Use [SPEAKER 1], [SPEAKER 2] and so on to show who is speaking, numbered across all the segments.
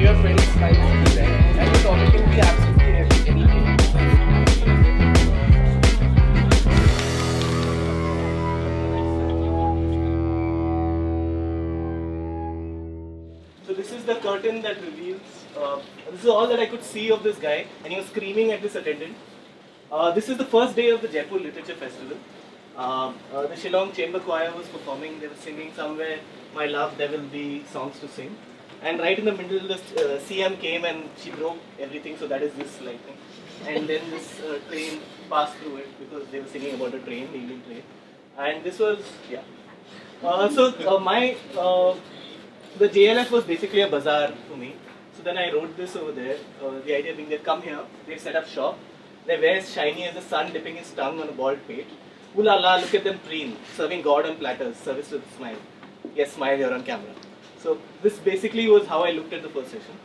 [SPEAKER 1] your friends' minds to be there, and the topic can be absolutely anything. So this is the curtain that reveals. This is all that I could see of this guy, and he was screaming at this attendant. This is the first day of the Jaipur Literature Festival. The Shillong Chamber Choir was performing. They were singing somewhere, "My love, there will be songs to sing." And right in the middle, the CM came and she broke everything. So that is this lightning. And then this train passed through it because they were singing about a train, the evening train. And this was, yeah. The JLF was basically a bazaar for me. So then I wrote this over there. The idea being they come here, they set up shop, their hair is shiny as the sun dipping his tongue on a bald pate. Ooh la la, look at them preen, serving God on platters, service with a smile. Yes, smile, you're on camera. So this basically was how I looked at the first session.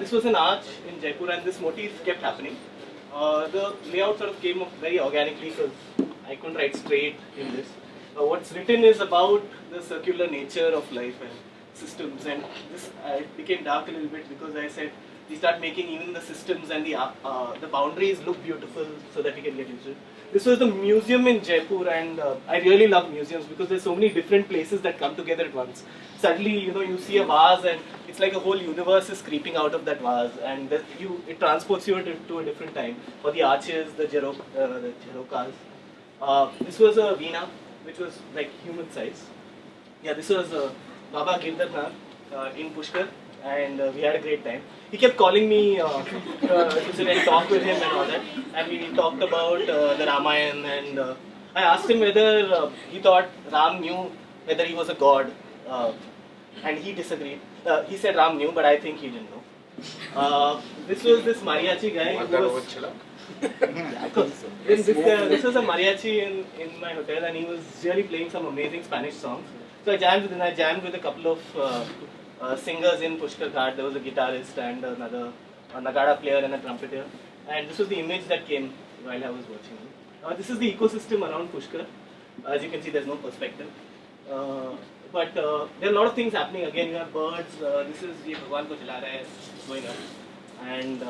[SPEAKER 1] This was an arch in Jaipur and this motif kept happening. The layout sort of came up very organically because I couldn't write straight in this. What's written is about the circular nature of life and systems, and this it became dark a little bit because I said we start making even the systems and the boundaries look beautiful so that we can get used to it. This was the museum in Jaipur, and I really love museums because there's so many different places that come together at once. Suddenly, you see a vase, and it's like a whole universe is creeping out of that vase, and it transports you to a different time. Or the arches, the Jerokas. This was a veena, which was like human size. Yeah, this was Baba Girdarnath in Pushkar, and we had a great time. He kept calling me to sit and talk with him and all that, and we talked about the Ramayana, and I asked him whether he thought Ram knew whether he was a god, and he disagreed. He said Ram knew, but I think he didn't know. This was this mariachi guy who was... Yeah, of course. This was a mariachi in my hotel, and he was really playing some amazing Spanish songs. So I jammed with him. I jammed with a couple of singers in Pushkar Ghat. There was a guitarist and another nagada player and a trumpeter. And this was the image that came while I was watching. This is the ecosystem around Pushkar. As you can see, there's no perspective. But there are a lot of things happening. Again, you have birds. This is Ye Bhagwan Ko Jala Raha Hai going up. And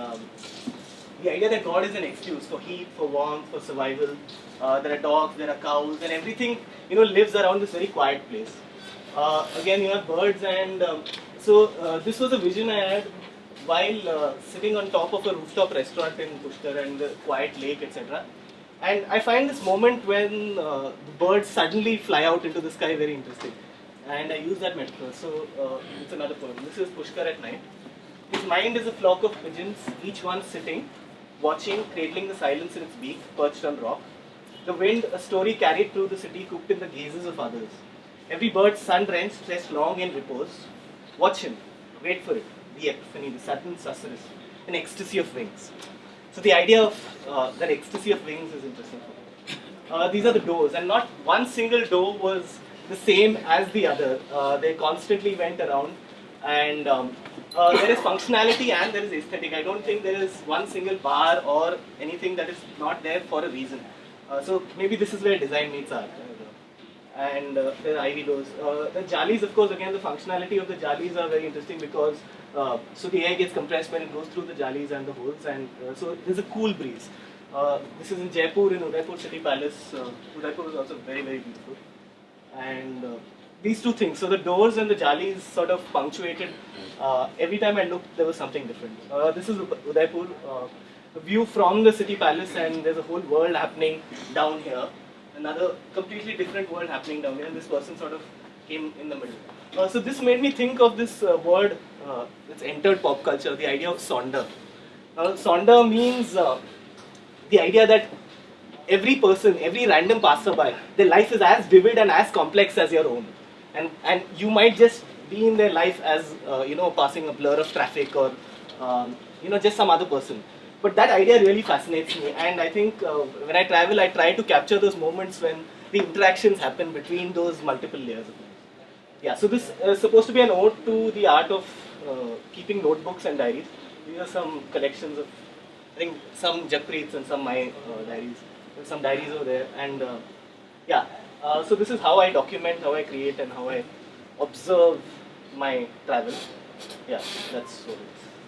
[SPEAKER 1] the idea that God is an excuse for heat, for warmth, for survival. There are dogs, there are cows, and everything lives around this very quiet place. Again, you have birds, and this was a vision I had while sitting on top of a rooftop restaurant in Pushkar and the quiet lake, etc. And I find this moment when the birds suddenly fly out into the sky very interesting. And I use that metaphor. So it's another poem. This is Pushkar at night. His mind is a flock of pigeons, each one sitting, watching, cradling the silence in its beak, perched on rock. The wind, a story carried through the city, cooked in the gazes of others. Every bird sun-drenched, stretched long in repose. Watch him, wait for it, the epiphany, the sudden susurrus, an ecstasy of wings. So the idea of that ecstasy of wings is interesting. These are the doors, and not one single door was the same as the other. They constantly went around, and there is functionality and there is aesthetic. I don't think there is one single bar or anything that is not there for a reason. So maybe this is where design meets art. And there are ivy doors. The jalis, of course, again the functionality of the jalis are very interesting because so the air gets compressed when it goes through the jalis and the holes, and so there's a cool breeze. This is in Jaipur, in Udaipur City Palace. Udaipur is also very, very beautiful. And these two things, so the doors and the jalis sort of punctuated. Every time I looked, there was something different. This is Udaipur, a view from the city palace, and there's a whole world happening down here. Another completely different world happening down here, and this person sort of came in the middle. So this made me think of this word that's entered pop culture, the idea of sonder. Sonder means the idea that every person, every random passerby, their life is as vivid and as complex as your own. And you might just be in their life as, passing a blur of traffic or, just some other person. But that idea really fascinates me, and I think when I travel, I try to capture those moments when the interactions happen between those multiple layers of things. Yeah, so this is supposed to be an ode to the art of keeping notebooks and diaries. These are some collections of, I think, some Japreets and some my diaries. There's some diaries over there, and so this is how I document, how I create, and how I observe my travel. Yeah, that's what it is.